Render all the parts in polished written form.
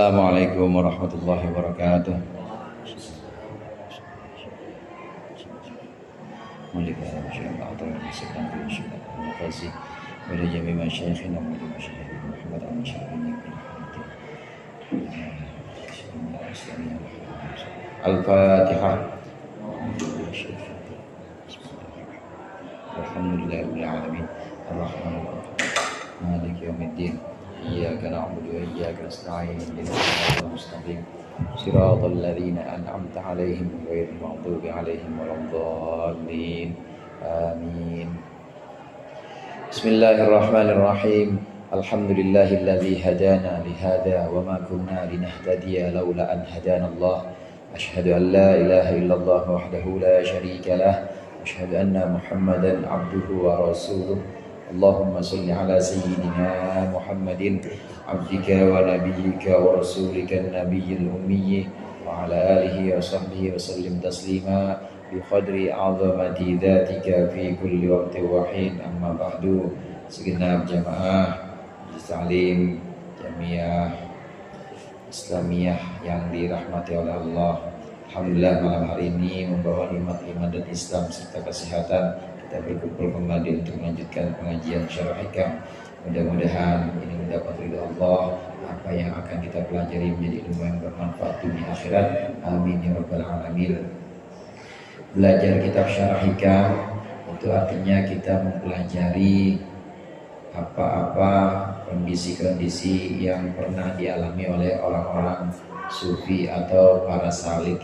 Assalamualaikum warahmatullahi wabarakatuh. Al-Fatihah. Alhamdulillahirabbil alamin. Ar-Rahmanir Rahim. Maliki yaumiddin. Iyyaka na'budu wa iyyaka nasta'in. Ihdinas siratal mustaqim. Shiratal ladzina an'amta 'alaihim ghairil maghdubi 'alaihim waladdallin. Amin. Bismillahirrahmanirrahim. Alhamdulillahilladzi hadana li hadza wa ma kunna linahtadiya laula an hadanallah. Asyhadu an la ilaha illallah wahdahu la syarika lah. Asyhadu anna Muhammadan 'abduhu wa rasuluh. Allahumma salli ala sayyidina Muhammadin abdika wa nabiyyika wa rasulika an-nabiyyil ummiyyi wa ala alihi wa sahbihi wa sallim taslima bi qadri 'azamati dzatika fi kulli waqtin wa hin. Amma ba'du. Segenap jamaah Ta'lim Jamiah Islamiyah yang dirahmati oleh Allah, alhamdulillah malam hari ini membawa nikmat iman dan Islam serta kesehatan, kita berkumpul kembali untuk melanjutkan pengajian Syarah Hikam. Mudah-mudahan ini mendapat ridha Allah. Apa yang akan kita pelajari menjadi ilmu yang bermanfaat dunia akhirat. Amin ya rabbal alamin. Belajar kitab Syarah Hikam itu artinya kita mempelajari apa-apa kondisi-kondisi yang pernah dialami oleh orang-orang sufi atau para salik.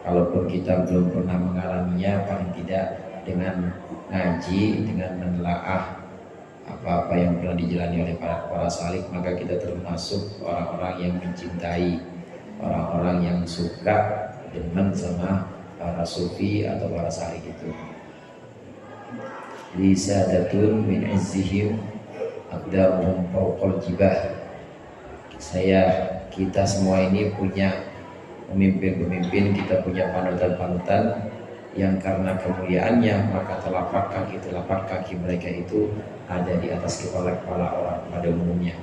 Kalaupun kita belum pernah mengalaminya, paling tidak dengan ngaji, dengan menelaah apa-apa yang pernah dijalani oleh para salik, maka kita termasuk orang-orang yang mencintai, orang-orang yang suka demen sama para sufi atau para salik itu. Lisadatun min izzihim aqdamuhum fawqal jibah. Kita semua ini punya pemimpin-pemimpin, kita punya panutan-panutan yang karena kemuliaannya maka telapak kaki mereka itu ada di atas kepala-kepala orang pada umumnya.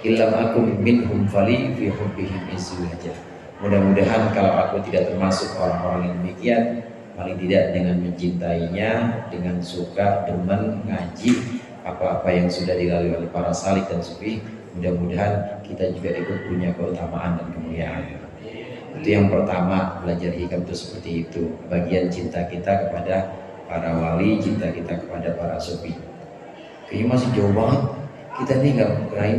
Illam akum minhum fali fi hubbihim izzul hajah. Mudah-mudahan kalau aku tidak termasuk orang-orang yang demikian, paling tidak dengan mencintainya, dengan suka, demen, ngaji apa-apa yang sudah dilalui oleh para salik dan sufi, mudah-mudahan kita juga ikut punya keutamaan dan kemuliaan. Itu yang pertama, belajar hikam itu seperti itu. Bagian cinta kita kepada para wali, cinta kita kepada para sufi. Kayaknya masih jauh banget. Kita nih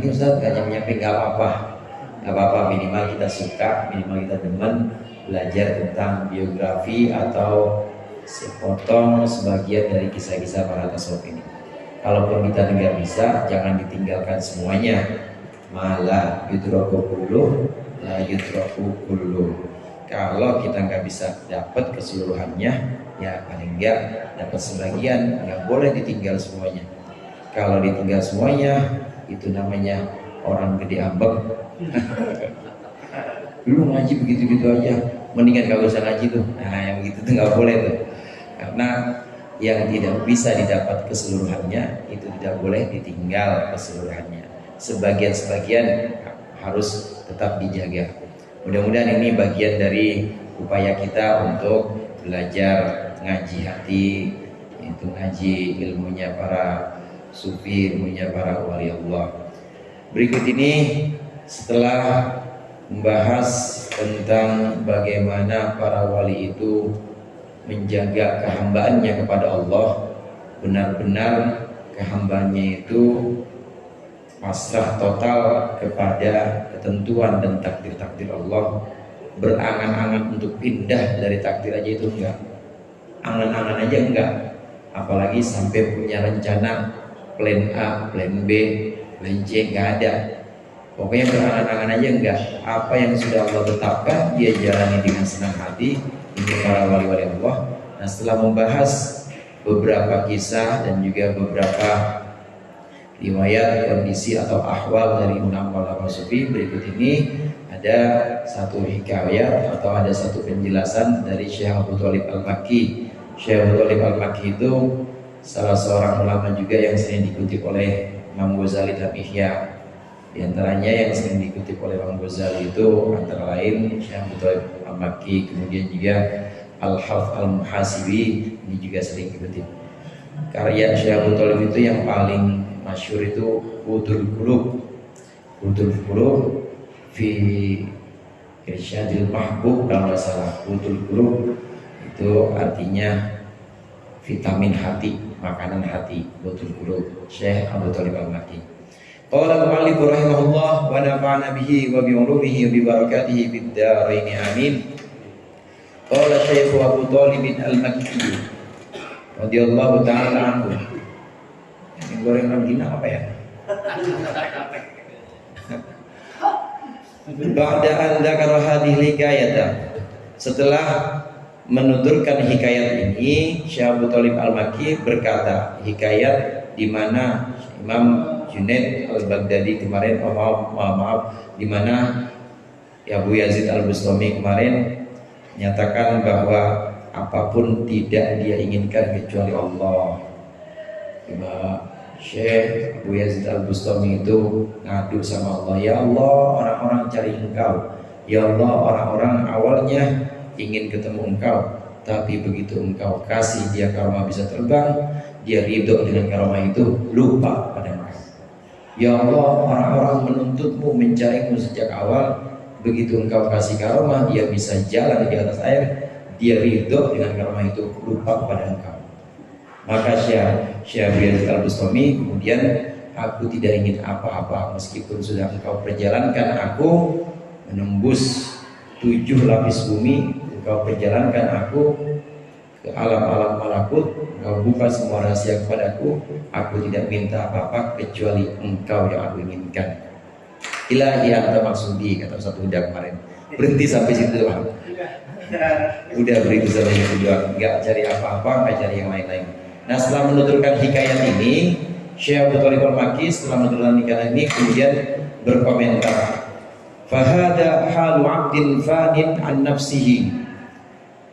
ini Ustaz gak nyampe gak apa-apa, minimal kita suka, minimal kita demen belajar tentang biografi atau sepotong sebagian dari kisah-kisah para tasawuf ini. Kalaupun kita nggak bisa, jangan ditinggalkan semuanya. Malah yudraku kulluh, la yudraku kulluh. Kalau kita nggak bisa dapat keseluruhannya, ya paling nggak dapat sebagian, nggak boleh ditinggal semuanya. Kalau ditinggal semuanya, itu namanya orang gede ambek. Lu ngaji begitu-begitu aja, mendingan gak usah ngaji tuh. Nah yang begitu tuh gak boleh tuh, karena yang tidak bisa didapat keseluruhannya itu tidak boleh ditinggal keseluruhannya. Sebagian-sebagian harus tetap dijaga. Mudah-mudahan ini bagian dari upaya kita untuk belajar ngaji hati, itu ngaji ilmunya para sufi, ilmunya para wali Allah. Berikut ini setelah membahas tentang bagaimana para wali itu menjaga kehambaannya kepada Allah, benar-benar kehambaannya itu pasrah total kepada ketentuan dan takdir-takdir Allah, berangan-angan untuk pindah dari takdir aja itu enggak, angan-angan aja enggak, apalagi sampai punya rencana plan A, plan B, plan C, enggak ada. Pokoknya berangan-angan aja enggak. Apa yang sudah Allah tetapkan dia jalani dengan senang hati. Ini para wali-wali Allah. Nah, setelah membahas beberapa kisah dan juga beberapa riwayat kondisi atau ahwal dari ulama sufi, berikut ini ada satu hikayat atau ada satu penjelasan dari Syekh Abu Thalib Al-Makki. Syekh Abu Thalib Al-Makki itu salah seorang ulama juga yang sering dikutip oleh Imam Ghazali dalam Ihya. Di antaranya yang sering dikutip oleh Imam Ghazali itu antara lain Syekh Abu Thalib Al-Makki, kemudian juga Al-Hafz Al-Muhasibi, ini juga sering dikutip. Karya Syekh Abu Thalib itu yang paling masyhur itu Qutul Qulub fi Irsyadil Mahbub, kalau nggak salah. Qutul Qulub itu artinya vitamin hati, makanan hati. Qutul Qulub Syekh Abu Thalib Al-Makki. Qala al-mu'allif rahimahullah wa nafa'ana bihi wa bi ulumihi wa bi barakatihi fid dharain amin. Qala Syekh Abu Thalib Al-Makki radhiyallahu ta'ala anhu. Ini goreng rambina apa ya? Ba'da an dzakara hadhihi hikayata. Setelah menuturkan hikayat ini, Syekh Abu Thalib Al-Makki berkata, hikayat di mana Imam Junaid Al-Baghdadi kemarin, maaf, di mana Abu Yazid Al-Bustami kemarin menyatakan bahwa apapun tidak dia inginkan kecuali Allah. Syekh Abu Yazid Al-Bustami itu ngadu sama Allah, ya Allah, orang-orang cari engkau, ya Allah, orang-orang awalnya ingin ketemu engkau, tapi begitu engkau kasih dia karomah bisa terbang, dia ridho dengan karomah itu, lupa pada mereka. Ya Allah, orang-orang menuntutmu, mencarimu sejak awal, begitu engkau kasih karomah, dia bisa jalan di atas air, dia ridho dengan karomah itu, lupa pada engkau. Maka Syekh Abu Yazid Al-Bustami kemudian, aku tidak ingin apa-apa meskipun sudah engkau perjalankan aku menembus 7 lapis bumi, engkau perjalankan aku ke alam-alam malakut, engkau buka semua rahasia kepadaku, aku tidak minta apa-apa kecuali engkau yang aku inginkan. Ilahi anta maksudi, kata Ustaz Huda kemarin. Berhenti sampai situ doang. Udah berhenti sampai situ doang, nggak cari apa-apa, nggak cari yang lain-lain. Nah, setelah menuturkan hikayat ini, Syekh Abu Thalib Al-Makki setelah menuturkan hikayat ini kemudian berkomentar, fahada halu abdin fanin an nafsihi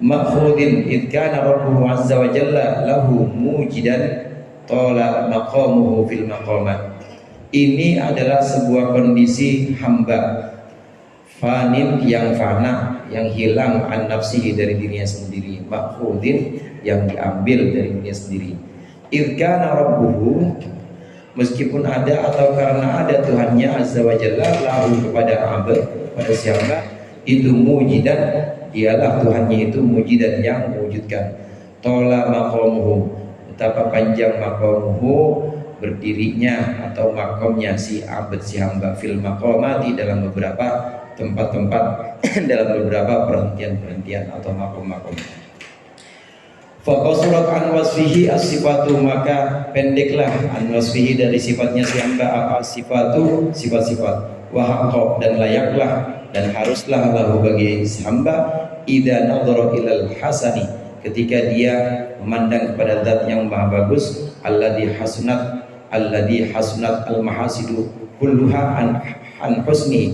makhudin id kana rabbuhu azza wa jalla lahu mujidan tola maqamuhu fil maqamat. Ini adalah sebuah kondisi hamba fanin, yang fana, yang hilang, an nafsihi, dari dirinya sendiri, makhudin, yang diambil dari dirinya sendiri. Id kana rabbuhu, meskipun ada atau karena ada Tuhannya azza wa jalla, lahu, kepada abd, pada si hamba itu mujidan, dialah Tuhannya itu mujidan, yang mewujudkan. Tola maqamuhu, betapa panjang maqamuhu, berdirinya atau makomnya si abd, si hamba, fil maqamati, dalam beberapa tempat-tempat dalam beberapa perhentian-perhentian atau makom-makom. Faqasurat an wasfihi as-sifatu, maka pendeklah an wasfihi, dari sifatnya si hamba, apa sifatu, sifat-sifat, wa haqqa, dan layaklah dan haruslah lahu, bagi si hamba, idza nadhara ilal hasani, ketika dia memandang kepada zat yang maha bagus, alladhi hasunat al mahasidu kulluha an husni,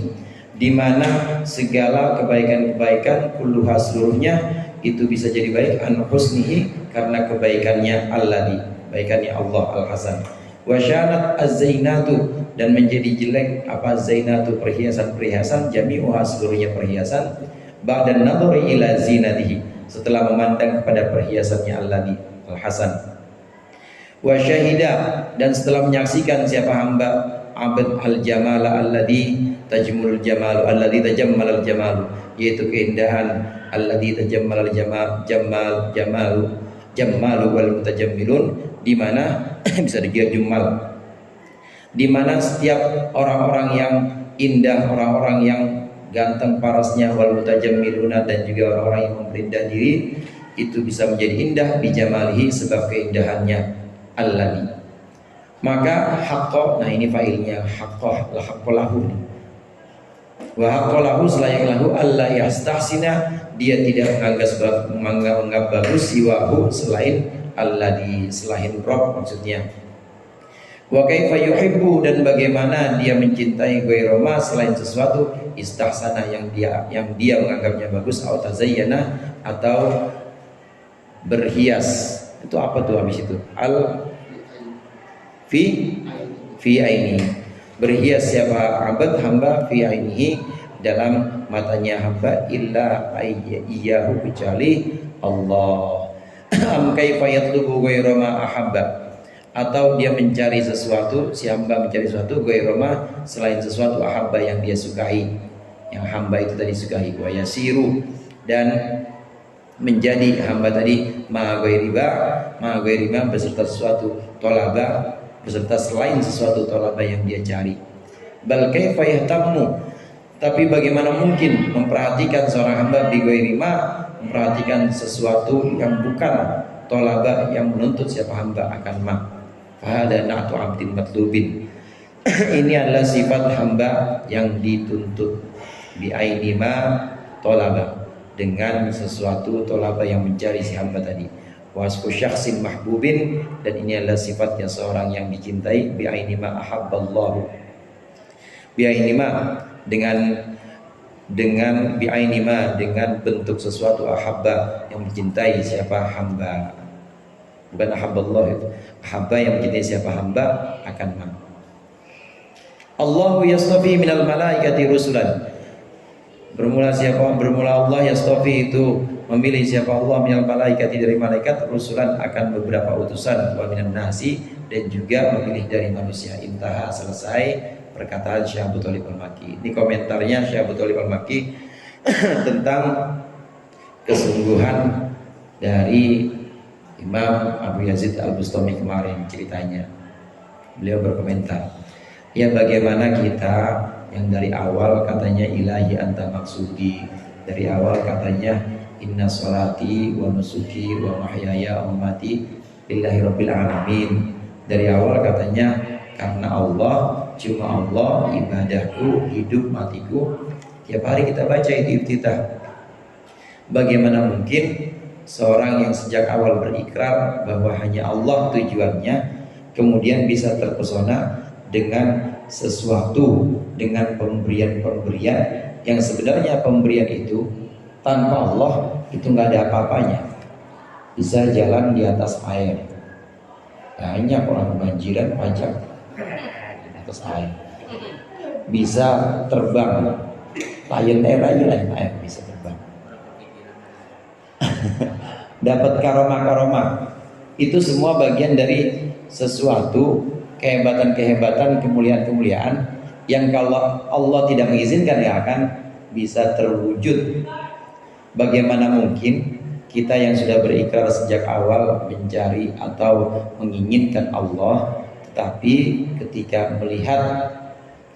di mana segala kebaikan-kebaikan kulluha, seluruhnya itu bisa jadi baik, an husnihi, karena kebaikannya alladhi, kebaikannya Allah al-hasan. Wa syanat az-zainatu, dan menjadi jelek apa zainatu, perhiasan-perhiasan, jami'uha, seluruhnya perhiasan, ba'dan nadhari ila zinatihi, setelah memandang kepada perhiasannya alladhi al-hasan. Wa syahida, dan setelah menyaksikan siapa hamba abd al-jamala alladhi tajmul jamalu, alladhi tajammal al-jamalu, yaitu keindahan, alladhi tajammal al-jamalu wal mutajammilun, di mana bisa dikira jumal, di mana setiap orang-orang yang indah, orang-orang yang ganteng parasnya, wal mutajammiluna, dan juga orang-orang yang memperindah diri, itu bisa menjadi indah bijamalihi, sebab keindahannya alladhi. Maka haqqo, nah ini failnya, haqqo, haqqolahu, wa haqqolahu, selayak lahu, alla yastahsina, dia tidak menganggap bagus, siwahu, selain alladhi, selain Rabb maksudnya. Wa kaifa yuhibbu, dan bagaimana dia mencintai ghairama, selain sesuatu, istahsana, yang dia menganggapnya bagus, atau tazayyana, atau berhias. Itu apa tuh habis itu? Al fi aini. Berhias siapa hamba fi ainihi, dalam matanya hamba, illa iyyahu, kecuali Allah. Am kaifa yatlubu ghayra ma ahabba, atau dia mencari sesuatu, si hamba mencari sesuatu ghayra ma, selain sesuatu ahabba yang dia sukai, yang hamba itu tadi sukai, wa yasiru, dan menjadi hamba tadi ma ghairiba beserta sesuatu, tolaba beserta selain sesuatu, tolaba yang dia cari. Bal kaifa yahtammu, tapi bagaimana mungkin memperhatikan seorang hamba bi ghairima, memperhatikan sesuatu yang bukan tolaba, yang menuntut siapa hamba akan ma. Fahada na'tu abdin matlubin, ini adalah sifat hamba yang dituntut, bi ainima tolaba, dengan sesuatu tolaba yang mencari si hamba tadi. Wasfu syakhsin mahbubin, dan ini adalah sifatnya seorang yang dicintai, bi ainima ahabballahu, bi ainima dengan bi ainima, dengan bentuk sesuatu ahabba yang mencintai siapa hamba, bukan ahabballah itu, ahabba yang mencintai siapa hamba akan ma. Allahu yastafi minal malaikati rusulan, bermula Allah yastafi, itu memilih siapa Allah, minal malaikati, dari malaikat, rusulan akan beberapa utusan, wa minan nasi, dan juga memilih dari manusia. Intaha, selesai perkataan Syekh Abu Thalib Al-Makki. Ini komentarnya Syekh Abu Thalib Al-Makki tentang kesungguhan dari Imam Abu Yazid Al-Bustami kemarin ceritanya. Beliau berkomentar, ya bagaimana kita yang dari awal katanya ilahi anta maksudi, dari awal katanya inna sholati wa nusuki wa mahyaya wa mamati lillahi rabbil alamin, dari awal katanya karena Allah, cuma Allah, ibadahku, hidup matiku, tiap hari kita baca itu iftitah. Bagaimana mungkin seorang yang sejak awal berikrar bahwa hanya Allah tujuannya, kemudian bisa terpesona dengan sesuatu, dengan pemberian-pemberian yang sebenarnya pemberian itu tanpa Allah itu nggak ada apa-apanya. Bisa jalan di atas air, banyak orang kebanjiran pajak di atas air. Bisa terbang, Lion Air aja, Lion Air bisa terbang. Dapat karomah-karomah, itu semua bagian dari sesuatu kehebatan-kehebatan, kemuliaan-kemuliaan yang kalau Allah tidak mengizinkan ya akan bisa terwujud. Bagaimana mungkin kita yang sudah berikrar sejak awal mencari atau menginginkan Allah, tetapi ketika melihat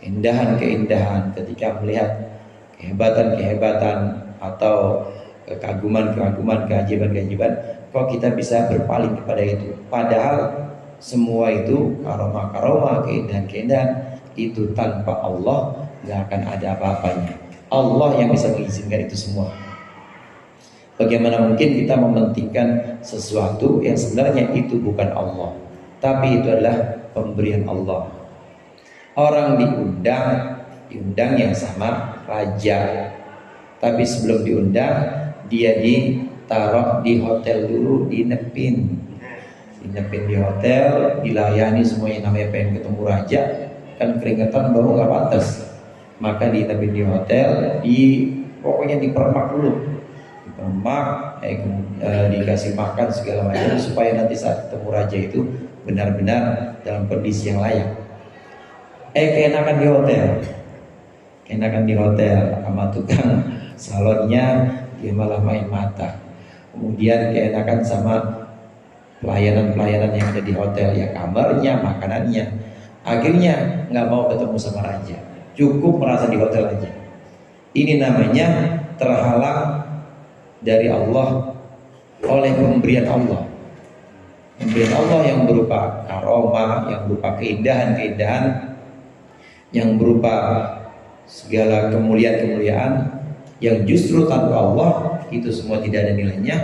keindahan-keindahan, ketika melihat kehebatan-kehebatan atau kekaguman-keaguman, keajaiban-keajaiban, kok kita bisa berpaling kepada itu? Padahal semua itu karomah-karomah, keindahan-keindahan itu tanpa Allah gak akan ada apa-apanya. Allah yang bisa mengizinkan itu semua. Bagaimana mungkin kita mementingkan sesuatu yang sebenarnya itu bukan Allah, tapi itu adalah pemberian Allah. Orang diundang yang sama raja, tapi sebelum diundang dia ditaruh di hotel dulu, dinepin di hotel, dilayani semuanya. Namanya pengen ketemu raja kan keringetan baru nggak pantas, maka dinepin di hotel, pokoknya dipermak dulu, dikasih makan segala macam supaya nanti saat ketemu raja itu benar-benar dalam kondisi yang layak. Keenakan di hotel sama tukang salonnya dia malah main mata. Kemudian keenakan sama pelayanan-pelayanan yang ada di hotel, ya kamarnya, makanannya. Akhirnya nggak mau ketemu sama raja, cukup merasa di hotel aja. Ini namanya terhalang dari Allah oleh pemberian Allah. Pemberian Allah yang berupa karomah, yang berupa keindahan-keindahan, yang berupa segala kemuliaan-kemuliaan yang justru tanpa Allah itu semua tidak ada nilainya.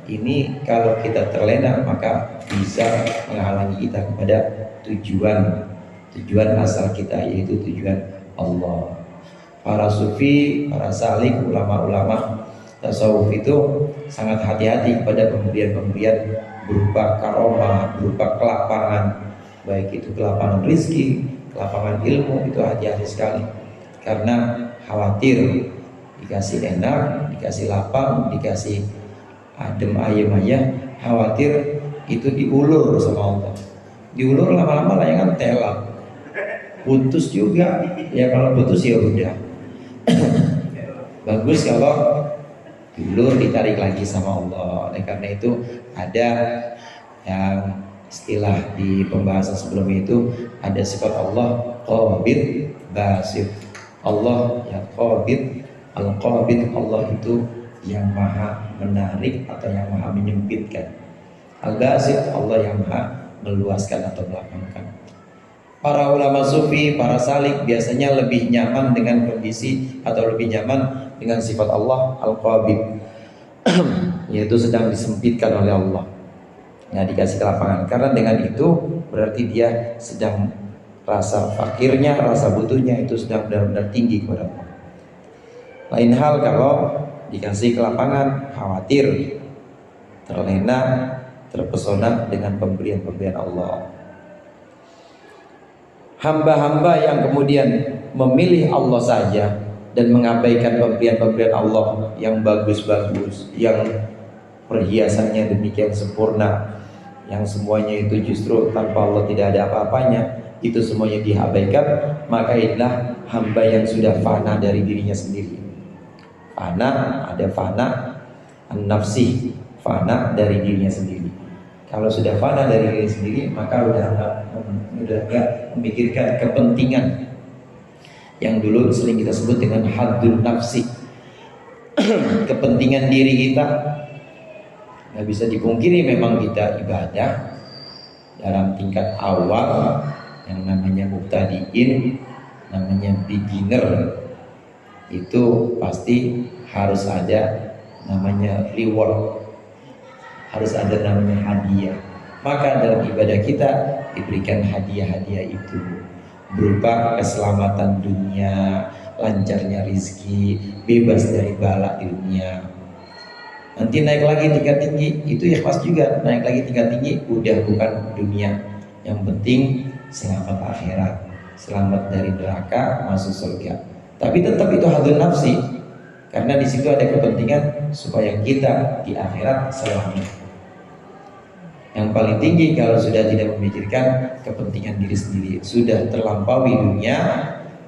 Ini kalau kita terlena maka bisa menghalangi kita kepada tujuan asal kita, yaitu tujuan Allah. Para sufi, para salik, ulama-ulama tasawuf itu sangat hati-hati kepada pemberian-pemberian berupa karomah, berupa kelapangan, baik itu kelapangan rizki, lapangan ilmu itu hati-hati sekali, karena khawatir dikasih enak, dikasih lapang, dikasih adem ayem aja, khawatir itu diulur sama Allah. Diulur lama-lama layangan telak, putus juga. Ya kalau putus ya udah. Bagus kalau diulur, ditarik lagi sama Allah. Oleh karena itu ada yang istilah di pembahasan sebelumnya itu, ada sifat Allah qabid basit. Allah yang qabid, al-qabid, Allah itu yang maha menarik atau yang maha menyempitkan. Al-basit, Allah yang maha meluaskan atau melapangkan. Para ulama sufi, para salik biasanya lebih nyaman dengan kondisi atau lebih nyaman dengan sifat Allah al-qabid, yaitu sedang disempitkan oleh Allah. Nah, dikasih kelapangan, karena dengan itu berarti dia sedang, rasa fakirnya, rasa butuhnya itu sedang benar-benar tinggi kepada Allah. Lain hal kalau dikasih kelapangan, khawatir, terlena, terpesona dengan pemberian-pemberian Allah. Hamba-hamba yang kemudian memilih Allah saja dan mengabaikan pemberian-pemberian Allah yang bagus-bagus, yang perhiasannya demikian sempurna, yang semuanya itu justru tanpa Allah tidak ada apa-apanya, itu semuanya diabaikan, maka inilah hamba yang sudah fana dari dirinya sendiri. Fana, ada fana an-nafsi, fana dari dirinya sendiri. Kalau sudah fana dari diri sendiri, maka udah gak memikirkan kepentingan yang dulu sering kita sebut dengan haddun nafsi. Kepentingan diri kita. Nggak bisa dipungkiri memang kita ibadah dalam tingkat awal yang namanya mubtadiin, namanya beginner, itu pasti harus ada namanya reward, harus ada namanya hadiah. Maka dalam ibadah kita diberikan hadiah-hadiah itu berupa keselamatan dunia, lancarnya rizki, bebas dari bala di dunia. Nanti naik lagi tingkat tinggi, itu ikhlas juga. Naik lagi tingkat tinggi, udah bukan dunia. Yang penting selamat akhirat, selamat dari neraka, masuk surga. Tapi tetap itu hadun nafsi, karena di situ ada kepentingan supaya kita di akhirat selamat. Yang paling tinggi kalau sudah tidak memikirkan kepentingan diri sendiri, sudah terlampaui dunia,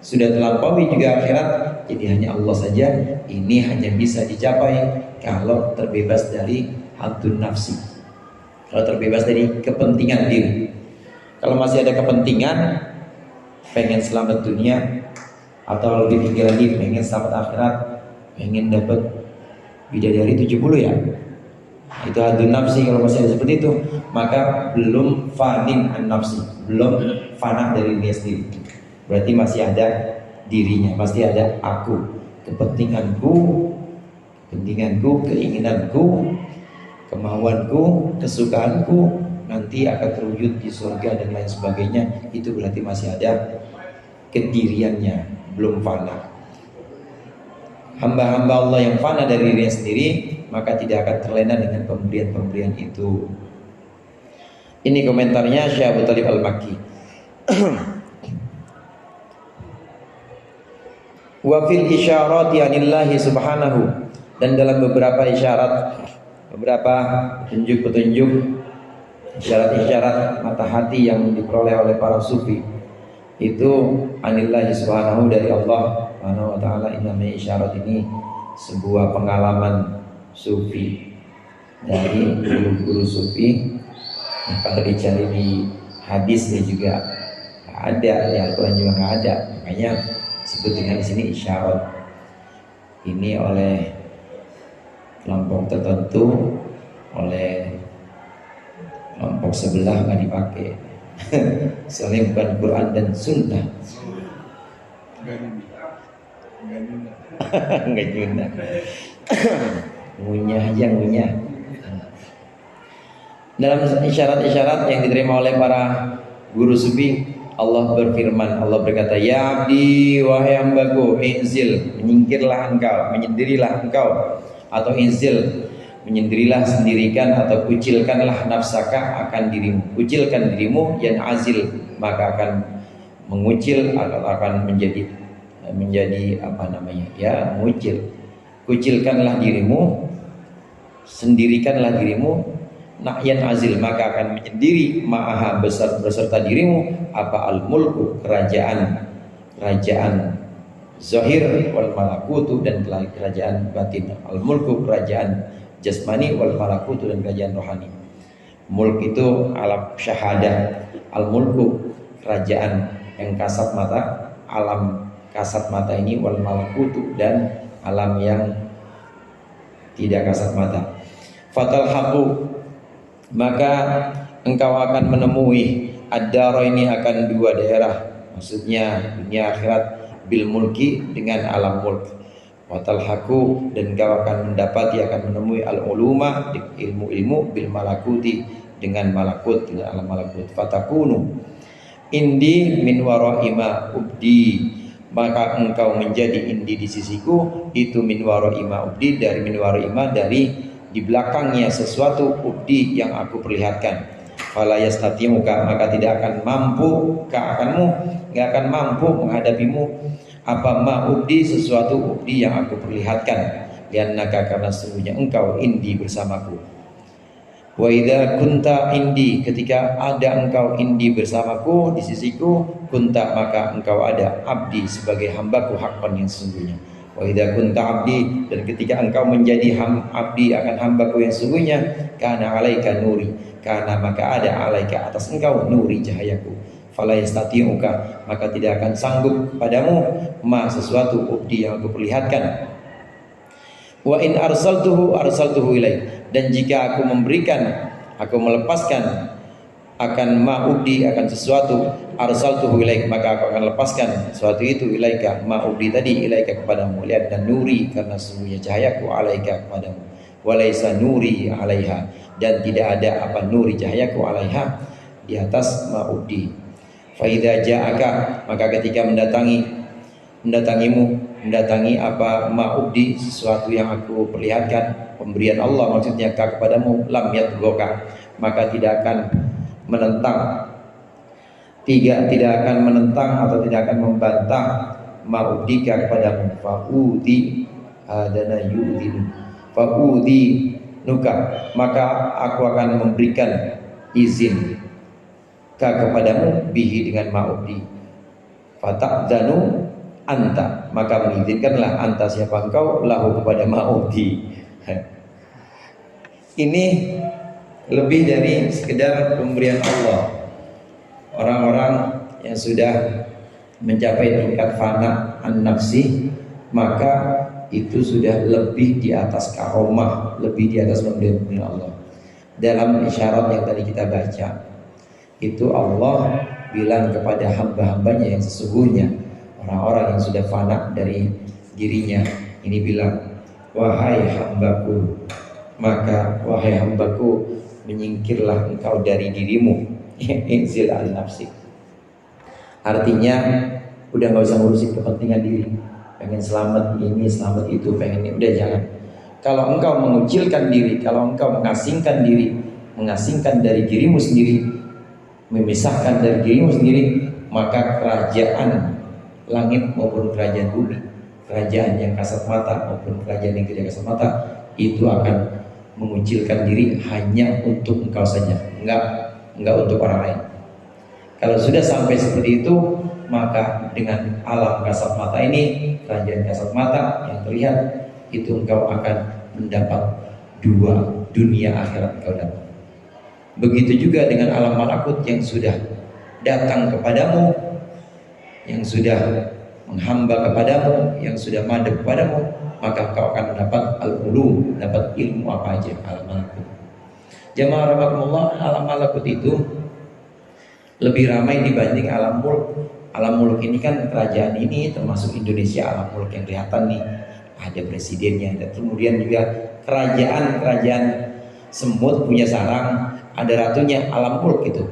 sudah terlampaui juga akhirat, jadi hanya Allah saja. Ini hanya bisa dicapai kalau terbebas dari hadun nafsi, kalau terbebas dari kepentingan diri. Kalau masih ada kepentingan, pengen selamat dunia, atau lebih tinggi lagi pengen selamat akhirat, pengen dapat bidadari 70 ya, itu hadun nafsi. Kalau masih ada seperti itu, maka belum fanin an nafsi, belum fana dari diri sendiri. Berarti masih ada dirinya, masih ada aku, kepentinganku, keinginanku, kemauanku, kesukaanku nanti akan terwujud di surga dan lain sebagainya. Itu berarti masih ada kediriannya, belum fana. Hamba-hamba Allah yang fana dari dirinya sendiri, maka tidak akan terlena dengan pemberian-pemberian itu. Ini komentarnya Syekh Abu Thalib Al-Makki. Wa fil isyarati anillahi subhanahu, dan dalam beberapa isyarat, beberapa petunjuk-petunjuk, isyarat-isyarat mata hati yang diperoleh oleh para sufi, itu anillahi subhanahu, dari Allah subhanahu wa ta'ala. Ini namanya isyarat, ini sebuah pengalaman sufi dari guru-guru sufi. Nah, kalau dicari di hadisnya juga nggak ada, di Al-Quran juga nggak ada, makanya sebut dengan di sini isyarat. Ini oleh kelompok tertentu, oleh kelompok sebelah nggak dipakai. Soalnya bukan Quran dan Sunnah. Nggak guna. Ngunyah aja, ngunyah. Dalam isyarat-isyarat yang diterima oleh para guru sufi, Allah berfirman, Allah berkata, ya abdi, wahai hambaku, inzil, menyingkirlah engkau, menyendirilah engkau, atau inzil, menyendirilah, sendirikan, atau kucilkanlah nafsaka, akan dirimu, kucilkan dirimu, yang azil, maka akan mengucil akan menjadi apa namanya ya, mengucil. Kucilkanlah dirimu, sendirikanlah dirimu, na'yan azil, maka akan menyendiri ma'aha beserta dirimu apa al-mulku, kerajaan zahir, wal malakutu, dan kerajaan batin. Al-mulku kerajaan jasmani, wal malakutu dan kerajaan rohani. Mulk itu alam syahadah, al-mulku kerajaan yang kasat mata, alam kasat mata ini, wal malakutu dan alam yang tidak kasat mata. Fatal haqu, maka engkau akan menemui ad-dara ini, akan dua daerah, maksudnya dunia akhirat, bil mulki dengan alam mulk. Fatal haqu, dan engkau akan mendapati, akan menemui al-uluma, ilmu-ilmu, bil malakuti dengan malakut, dengan alam malakut. Fatakunu indi min waraima ubdi, maka engkau menjadi indi di sisiku, itu min waraima ubdi, dari min waraima, dari di belakangnya sesuatu, ubdi yang aku perlihatkan. Fala yastatimuka, maka tidak akan mampu enggak akan mampu menghadapimu apa ma ubdi, sesuatu ubdi yang aku perlihatkan. Liannaka, karena sesungguhnya engkau indi bersamaku. Wa idza kunta indi, ketika ada engkau indi bersamaku, di sisiku, kunta, maka engkau ada abdi, sebagai hambaku, haqqan, yang sesungguhnya. Wa idza kunta abdi, dan ketika engkau menjadi abdi akan hambaku yang sesungguhnya, kana alaika nuri, kana maka ada alaika, atas engkau, nuri, cahayaku. Fala yastati'uka, maka tidak akan sanggup padamu ma, sesuatu ubdi yang aku perlihatkan. Wa in arsaltuhu ilaik, dan jika aku memberikan, aku melepaskan akan ma'udi, akan sesuatu, arsaltuhu ilaik, maka aku akan lepaskan sesuatu itu, ilaika, ma'udi tadi, ilaika kepadamu. Lihat, dan nuri, karena sesungguhnya cahayaku, alaika kepadamu. Walaysa nuri alaiha, dan tidak ada apa nuri, cahayaku, alaiha, di atas ma'udi. Fa idza ja'aka, maka ketika mendatangi apa ma'ubdi, sesuatu yang aku perlihatkan, pemberian Allah maksudnya kepadamu, lam yatghoka, maka tidak akan menentang, tidak akan menentang atau tidak akan membantah ma'ubdika kepadamu. Fa'udi adana yu'dinu, fa'udi nuka, maka aku akan memberikan izin kepadamu, bihi, dengan ma'ubdi. Fata'danu anta, maka mengizinkanlah anta, siapa engkau, lahu, kepada ma'ubdi. Ini lebih dari sekedar pemberian Allah. Orang-orang yang sudah mencapai tingkat fana an-nafsi, maka itu sudah lebih di atas karomah, lebih di atas pemberian Allah. Dalam isyarat yang tadi kita baca, itu Allah bilang kepada hamba-hambanya yang sesungguhnya, orang-orang yang sudah fana dari dirinya, ini bilang, wahai hambaku, maka wahai hambaku, menyingkirlah engkau dari dirimu, inzil al nafsik. Artinya udah nggak usah ngurusin kepentingan diri, pengen selamat ini selamat itu, pengen ini, udah jangan. Kalau engkau mengucilkan diri, kalau engkau mengasingkan diri, mengasingkan dari dirimu sendiri, memisahkan dari dirimu sendiri, maka kerajaan langit maupun kerajaan bumi, kerajaan yang kasat mata maupun kerajaan yang tidak kasat mata, itu akan mengucilkan diri hanya untuk engkau saja, enggak untuk orang lain. Kalau sudah sampai seperti itu, maka dengan alam kasat mata ini, kerajaan kasat mata yang terlihat, itu engkau akan mendapat dua dunia akhirat engkau dapat. Begitu juga dengan alam malakut yang sudah datang kepadamu, yang sudah menghamba kepadamu, yang sudah madhab kepadamu, maka kau akan mendapat al-ulum, dapat ilmu apa aja alam malakut. Jamaah rahimakumullah, alam malakut itu lebih ramai dibanding alam mulk. Alam mulk ini kan kerajaan ini termasuk Indonesia, alam mulk yang kelihatan nih, ada presidennya, ada kemudian juga kerajaan semut punya sarang, ada ratunya, alam mulk itu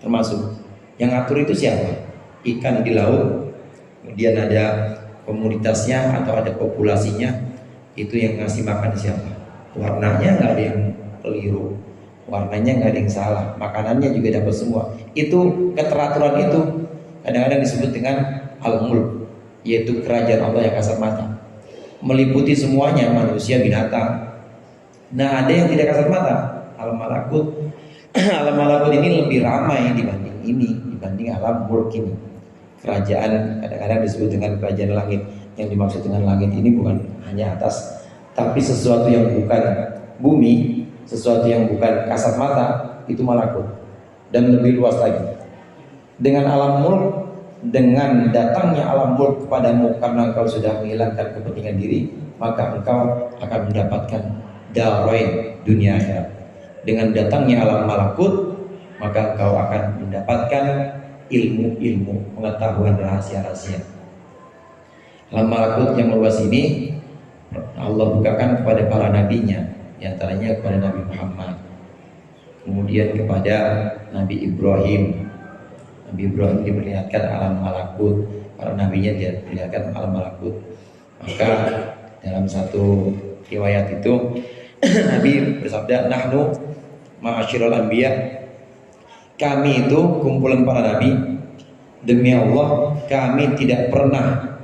termasuk. Yang ngatur itu siapa? Ikan di laut, kemudian ada komunitasnya atau ada populasinya, itu yang ngasih makan siapa? Warnanya nggak ada yang keliru, warnanya nggak ada yang salah, makanannya juga dapat semua. Itu keteraturan itu kadang-kadang disebut dengan al-mulk, yaitu kerajaan Allah yang kasat mata, meliputi semuanya, manusia, binatang. Nah, ada yang tidak kasat mata, alam malakut. Alam malakut ini lebih ramai dibanding alam mulk ini. Kerajaan kadang-kadang disebut dengan kerajaan langit. Yang dimaksud dengan langit ini bukan hanya atas, tapi sesuatu yang bukan bumi, sesuatu yang bukan kasat mata, itu malakut. Dan lebih luas lagi. Dengan alam mulk, dengan datangnya alam mulk kepadamu karena engkau sudah menghilangkan kepentingan diri, maka engkau akan mendapatkan darain, dunia akhirat. Dengan datangnya alam malakut, maka engkau akan mendapatkan ilmu-ilmu, pengetahuan rahasia-rahasia. Alam malakut yang luas ini Allah bukakan kepada para nabinya, diantaranya kepada Nabi Muhammad, kemudian kepada Nabi Ibrahim. Nabi Ibrahim diperlihatkan alam malakut, para nabinya diperlihatkan alam malakut. Maka dalam satu riwayat itu Nabi bersabda, nahnu ma'asyiral anbiya, kami itu kumpulan para nabi, demi Allah kami tidak pernah,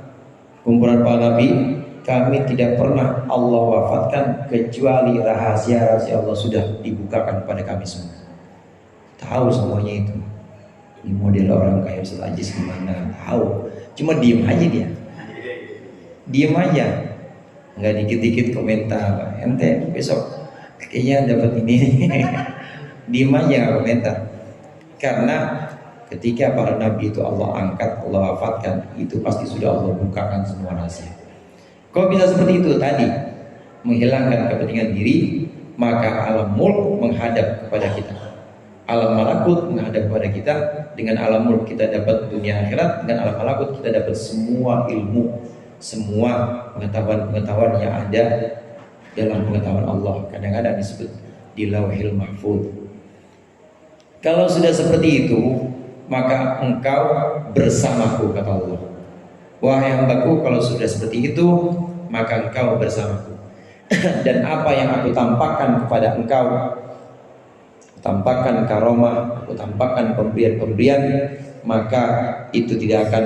kumpulan para nabi, kami tidak pernah Allah wafatkan kecuali rahasia-rahasia Allah sudah dibukakan kepada kami semua. Tahu semuanya itu. Ini model orang kayak Ustaz Ajis gimana? Tahu. Cuma diem aja dia. Diem aja. Nggak dikit-dikit komentar. Ente besok kayaknya dapat ini. Diem aja nggak komentar. Karena ketika para nabi itu Allah angkat, Allah wafatkan, itu pasti sudah Allah bukakan semua rahasia. Kok bisa seperti itu tadi? Menghilangkan kepentingan diri, maka alam mulk menghadap kepada kita. Alam malakut menghadap kepada kita. Dengan alam mulk kita dapat dunia akhirat, dengan alam malakut kita dapat semua ilmu, semua pengetahuan-pengetahuan yang ada dalam pengetahuan Allah. Kadang-kadang disebut di Lauhil Mahfuz. Kalau sudah seperti itu, maka engkau bersamaku, kata Allah. Wahai hambaku, kalau sudah seperti itu, maka engkau bersamaku. Dan apa yang aku tampakkan kepada engkau, tampakkan karomah, aku tampakkan pemberian-pemberian, maka itu tidak akan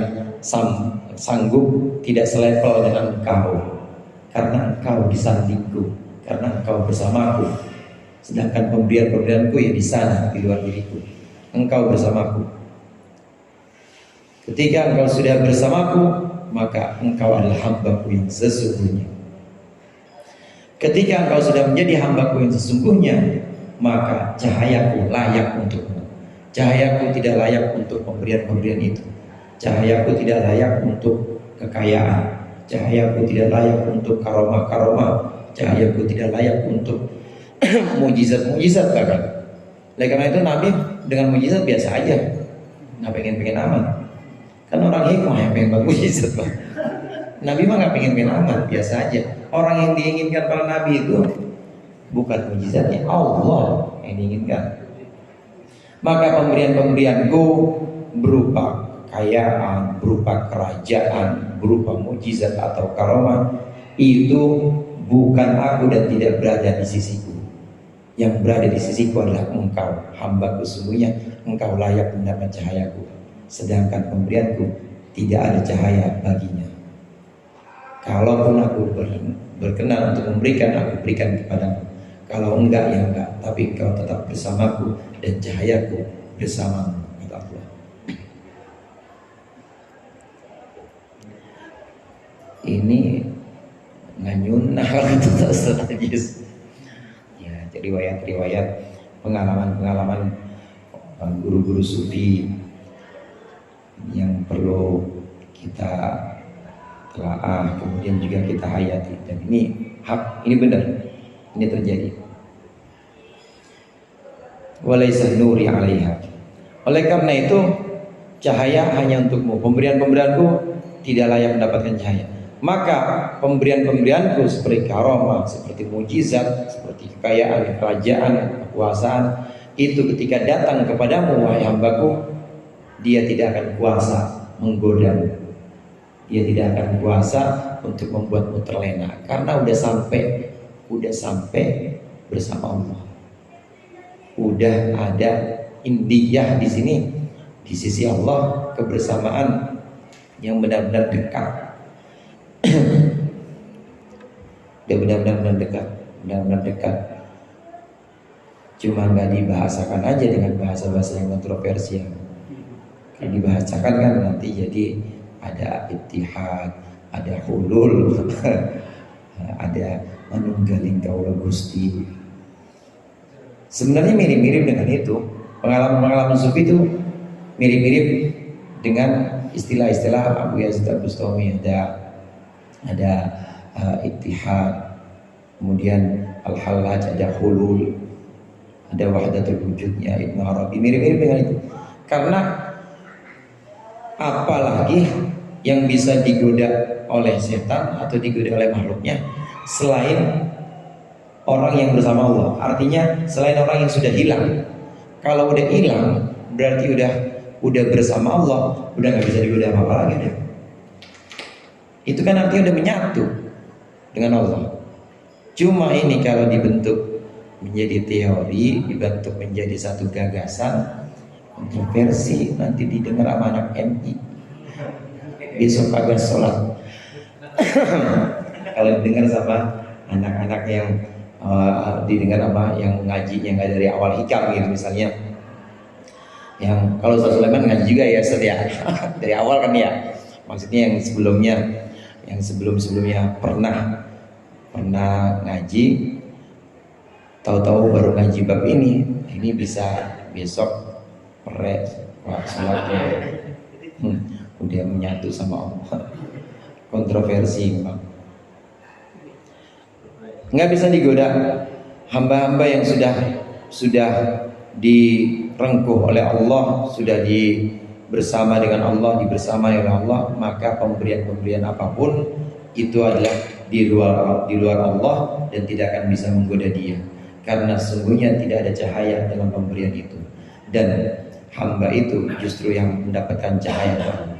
sanggup, tidak selevel dengan engkau, karena engkau di sampingku, karena engkau bersamaku. Sedangkan pemberian-pemberianku ya di sana, di luar diriku. Engkau bersamaku. Ketika engkau sudah bersamaku, maka engkau adalah hambaku yang sesungguhnya. Ketika engkau sudah menjadi hambaku yang sesungguhnya, maka cahayaku layak untukmu. Cahayaku tidak layak untuk pemberian-pemberian itu. Cahayaku tidak layak untuk kekayaan. Cahayaku tidak layak untuk karomah-karomah. Cahayaku tidak layak untuk mujizat-mujizat bahkan. Oleh karena itu Nabi dengan mujizat biasa aja, nggak pengen amat. Kan orang hikmah yang pengen mujizat lah. Nabi mah nggak pengen amat, biasa aja. Orang yang diinginkan para Nabi itu bukan mujizatnya, Allah yang diinginkan. Maka pemberian-pemberianku berupa kekayaan, berupa kerajaan, berupa mujizat atau karomah, itu bukan aku dan tidak berada di sisiku. Yang berada di sisiku adalah engkau, hambaku sesungguhnya engkau layak mendapat cahayaku. Sedangkan pemberianku tidak ada cahaya baginya. Kalaupun aku berkenan untuk memberikan, aku berikan kepadamu. Kalau enggak ya enggak, tapi engkau tetap bersamaku dan cahayaku bersamamu, kata Allah. Ini nganyunah itu tajis. Ya, jadi riwayat-riwayat pengalaman-pengalaman guru-guru sufi yang perlu kita telaah, kemudian juga kita hayati. Dan ini hak, ini benar, ini terjadi. Walaysa nuri 'alaiha. Oleh karena itu cahaya hanya untukmu. Pemberian-pemberianku tidak layak mendapatkan cahaya. Maka pemberian-pemberianku seperti karomah, seperti mujizat, seperti kekayaan, kerajaan, kekuasaan, itu ketika datang kepadamu wahai hambaku, dia tidak akan kuasa menggodamu. Dia tidak akan kuasa untuk membuatmu terlena, karena udah sampai bersama Allah. Udah ada indiyah di sini, di sisi Allah kebersamaan yang benar-benar dekat. Dia benar-benar dekat. Cuma nggak dibahasakan aja dengan bahasa-bahasa yang kontroversial. Kalau dibahasakan kan nanti jadi ada ittihad, ada hulul, ada manunggaling kaula Gusti. Sebenarnya mirip-mirip dengan itu. Pengalaman-pengalaman sufi itu mirip-mirip dengan istilah-istilah Abu Yazid Al-Bustami. Ada ittihad, kemudian al-halaj, ada hulul, ada wahdatul wujudnya Ibnu Arabi, mirip-mirip dengan itu. Karena apalagi yang bisa digoda oleh setan atau digoda oleh makhluknya selain orang yang bersama Allah. Artinya selain orang yang sudah hilang. Kalau udah hilang berarti udah bersama Allah, udah nggak bisa digoda apa-apa lagi deh. Itu kan artinya udah menyatu dengan Allah. Cuma ini kalau dibentuk menjadi teori, dibentuk menjadi satu gagasan, kontroversi, nanti didengar sama anak MI. Besok kagak sholat. Kalau didengar sama anak-anak yang didengar sama yang ngaji yang nggak dari awal hikam gitu misalnya. Yang kalau Ustaz Sulaiman ngaji juga ya Ustaz ya. Dari awal kan ya. Maksudnya yang sebelumnya pernah ngaji, tahu-tahu baru ngaji bab ini bisa besok sholatnya udah menyatu sama Allah. Kontroversi Bang. Nggak bisa digoda. Hamba-hamba yang sudah direngkuh oleh Allah, sudah bersama dengan Allah, dibersamai oleh Allah, maka pemberian apapun itu adalah di luar Allah dan tidak akan bisa menggoda dia, karena sesungguhnya tidak ada cahaya dalam pemberian itu, dan hamba itu justru yang mendapatkan cahaya Allah.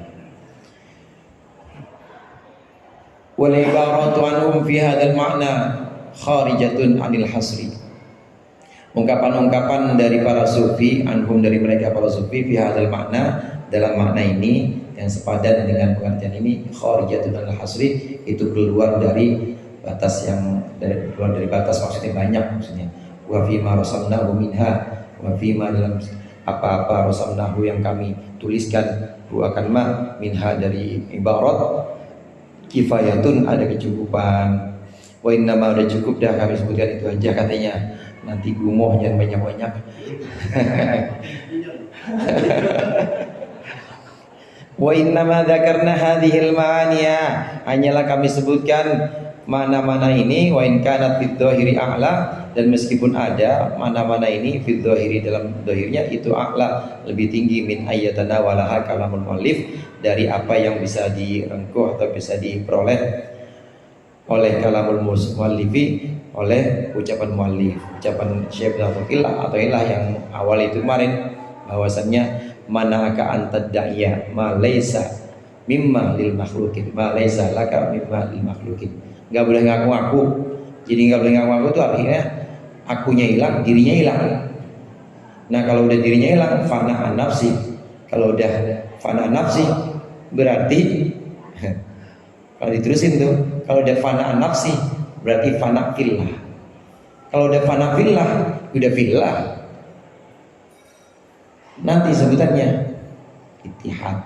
Wal ibaratu anhum fi hadzal ma'na kharijatun anil hasri. Ungkapan-ungkapan dari para sufi, anhum dari mereka para sufi, fi hadzal makna, dalam makna ini yang sepadan dengan pengertian ini, kharijatun anil hasri, itu keluar dari batas keluar dari batas, maksudnya banyak maksudnya. Wa fi ma rasamnahu minha, wa fi ma dalam apa-apa rasamnahu yang kami tuliskan, hu akan ma minha dari ibarat, kifayatun ada kecukupan. Wa innama udah cukup dah kami sebutkan itu aja katanya. Nanti gumoh jangan banyak-banyak. Wa innama dzakarna hadhil ma'aniya, hanyalah kami sebutkan mana-mana ini. Wa in kanat fid dhahiri a'la, dan meskipun ada mana-mana ini fid dhahiri, dalam dhahirnya itu a'la, lebih tinggi, min ayyatana walaha kalamul muallif, dari apa yang bisa direngkuh atau bisa diperoleh oleh kalamul muallifi, oleh ucapan muallif, ucapan Syekh atau ilah yang awal itu kemarin, bahwasannya manaka antad da'ya ma laisa mimma lil makhlukin, ma laisa laka mimma lil makhlukin. Enggak boleh ngaku-ngaku. Jadi enggak boleh ngaku-ngaku itu artinya akunya hilang, dirinya hilang. Nah, kalau udah dirinya hilang, fana nafsi. Kalau udah fana nafsi berarti kalau diterusin tuh, kalau udah fana nafsi berarti fana fillah. Kalau udah fana fillah, udah fillah. Nanti sebutannya ittihad,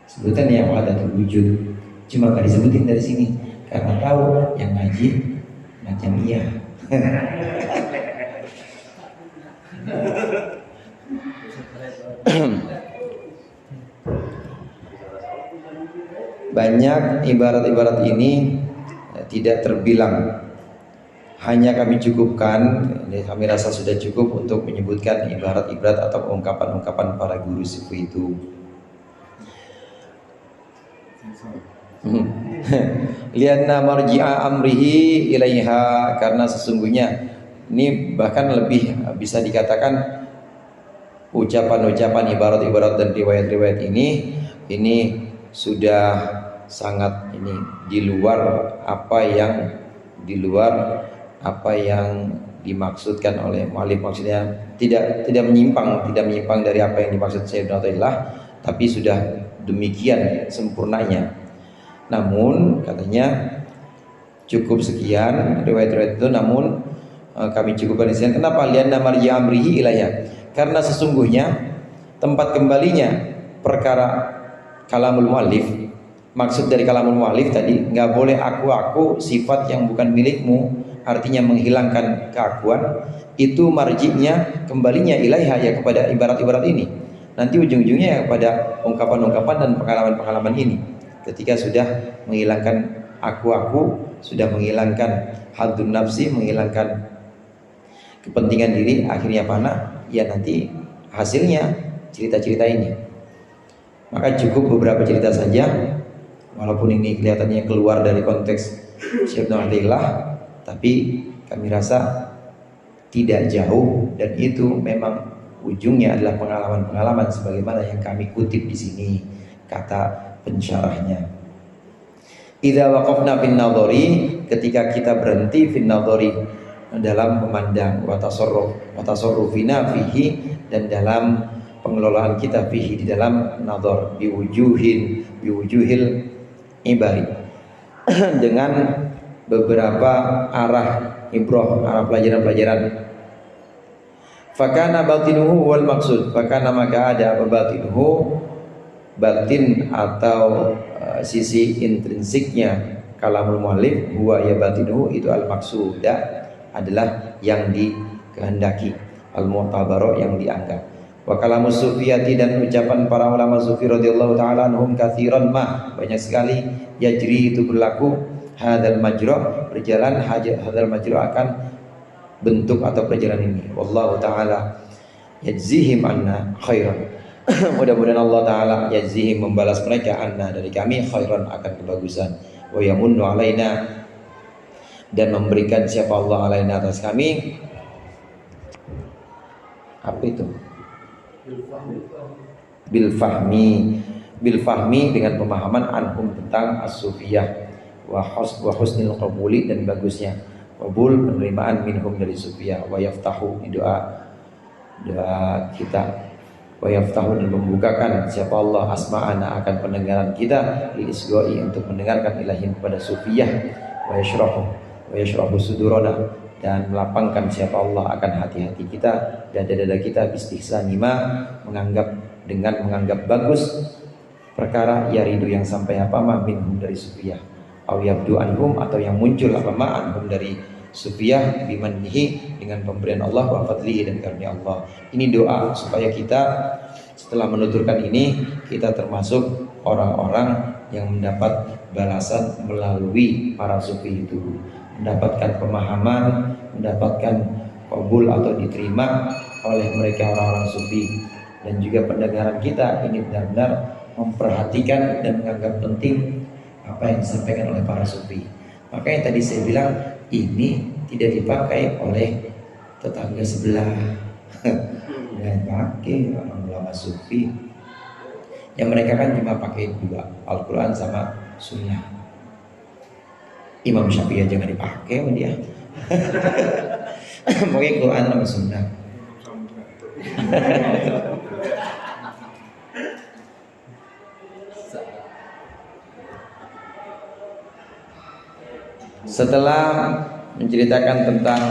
sebutannya wahdatul wujud. Cuma gak disebutin dari sini karena tahu yang ngaji macam iya. Banyak ibarat-ibarat ini tidak terbilang. Hanya kami cukupkan, kami rasa sudah cukup untuk menyebutkan ibarat-ibarat atau ungkapan-ungkapan para guru sufi itu. Lianna marji'a amrihi ilaiha, karena sesungguhnya ini bahkan lebih bisa dikatakan ucapan-ucapan, ibarat-ibarat dan riwayat-riwayat ini sudah sangat di luar apa yang dimaksudkan oleh mu'allif maksudnya tidak menyimpang dari apa yang dimaksud Syekh Ibnu Athaillah, tapi sudah demikian sempurnanya. Namun katanya cukup sekian riwayat-riwayat itu, namun kami cukupkan di sini. Kenapa? Lianna marji amrihi ilayya, karena sesungguhnya tempat kembalinya perkara kalamul muallif. Maksud dari kalamul muallif tadi, nggak boleh aku sifat yang bukan milikmu, artinya menghilangkan keakuan. Itu marjinya, kembalinya ilaiha, ya kepada ibarat-ibarat ini. Nanti ujung-ujungnya ya kepada ungkapan-ungkapan dan pengalaman-pengalaman ini. Ketika sudah menghilangkan aku, sudah menghilangkan haddun nafsi, menghilangkan kepentingan diri, akhirnya mana? Ya nanti hasilnya cerita-cerita ini. Maka cukup beberapa cerita saja, walaupun ini kelihatannya keluar dari konteks Syekh Ibnu Athaillah, tapi kami rasa tidak jauh, dan itu memang ujungnya adalah pengalaman-pengalaman sebagaimana yang kami kutip di sini kata pensyarahnya. Idza waqafna fin nadhari, ketika kita berhenti fin nadhari dalam memandang, wa tasarrufina fihi, dan dalam pengelolaan kita fihi di dalam nadhar, biwujuhil ibari dengan beberapa arah ibrah, arah pelajaran-pelajaran. Fakana batinuhu wal maksud, fakana maka ada apa batinuhu, batin atau sisi intrinsiknya kalamul muallif, huwa ya batinuhu, itu al maksuda, adalah yang dikehendaki, al mu'tabaro, yang dianggap. Wa kalamus sufiyati, dan ucapan para ulama sufi radhiyallahu taala anhum katsiran ma, banyak sekali, yajri itu berlaku, hadal majra, berjalan, hadal majra akan bentuk atau perjalanan ini. Wallahu taala yajzihim anna khairan. Mudah-mudahan Allah taala yajzihim, membalas mereka, anna, dari kami, khairan, akan kebagusan. Wa yamunnu alaina, dan memberikan siapa Allah alaina, atas kami, apa itu? Bil fahmi, dengan pemahaman, anhum, tentang as-sufiyah, wa husnil qabuli, dan bagusnya qabul, penerimaan, minhum, dari sufiyah. Wa yaftahu, doa kita, wa yaftahu, dan membukakan siapa Allah asma'ana, akan pendengaran kita, isgoi, untuk mendengarkan ilahin kepada sufiyah. Wa yashrahu sudurana, dan melapangkan siapa Allah akan hati-hati kita dan dada-dada kita, bistihsanima, menganggap bagus perkara yaridu, yang sampai apa, ma minhum, dari sufiyah, au yabdu anhum, atau yang muncul apa, ma anhum, dari sufiyah, bimannihi, dengan pemberian Allah, wa fadlihi, dan karunia Allah. Ini doa supaya kita setelah menuturkan ini, kita termasuk orang-orang yang mendapat balasan melalui para sufi itu, mendapatkan pemahaman, mendapatkan qabul atau diterima oleh mereka orang-orang sufi. Dan juga pendengaran kita ini benar-benar memperhatikan dan menganggap penting apa yang disampaikan oleh para sufi. Makanya tadi saya bilang, ini tidak dipakai oleh tetangga sebelah, dan pakai orang ulama sufi. Yang mereka kan cuma pakai dua, Al-Quran sama Sunnah. Imam Syafi'i aja nggak dipakai sama dia. Pakai Quran sama Sunnah. Setelah menceritakan tentang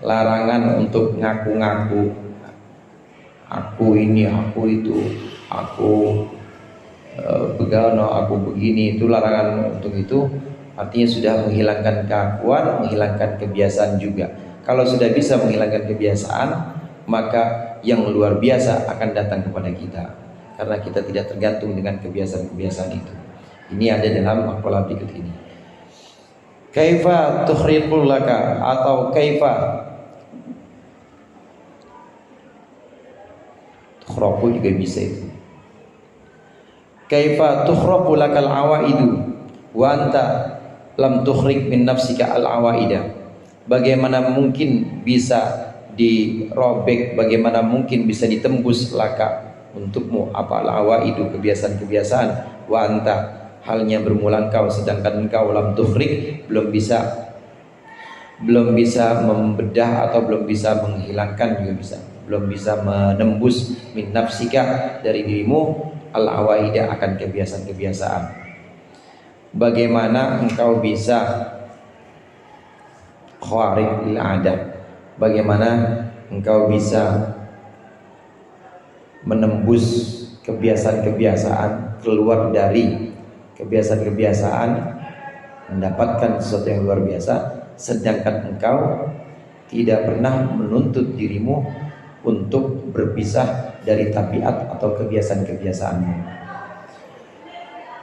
larangan untuk ngaku-ngaku, aku ini, aku itu, aku begono, aku begini, itu larangan untuk itu. Artinya sudah menghilangkan keakuan, menghilangkan kebiasaan juga. Kalau sudah bisa menghilangkan kebiasaan, maka yang luar biasa akan datang kepada kita, karena kita tidak tergantung dengan kebiasaan-kebiasaan itu. Ini ada dalam maqalah berikut ini. Kaifa tukhriqul laka, atau kaifa tukhraqu juga bisa itu. Kaifa tukhraqu lakal awaidu wa anta lam tukhriq min nafsika al awaida. Bagaimana mungkin bisa dirobek, bagaimana mungkin bisa ditembus laka, untukmu, apa al awaidu, kebiasaan-kebiasaan, wa anta, halnya bermula engkau, sedangkan engkau lam tukhriq, belum bisa belum bisa membedah atau belum bisa menghilangkan juga bisa, belum bisa menembus min nafsika dari dirimu al-awaida akan kebiasaan-kebiasaan. Bagaimana engkau bisa khariqil adat? Bagaimana engkau bisa menembus kebiasaan-kebiasaan, keluar dari kebiasaan-kebiasaan, mendapatkan sesuatu yang luar biasa, sedangkan engkau tidak pernah menuntut dirimu untuk berpisah dari tabiat atau kebiasaan-kebiasaanmu.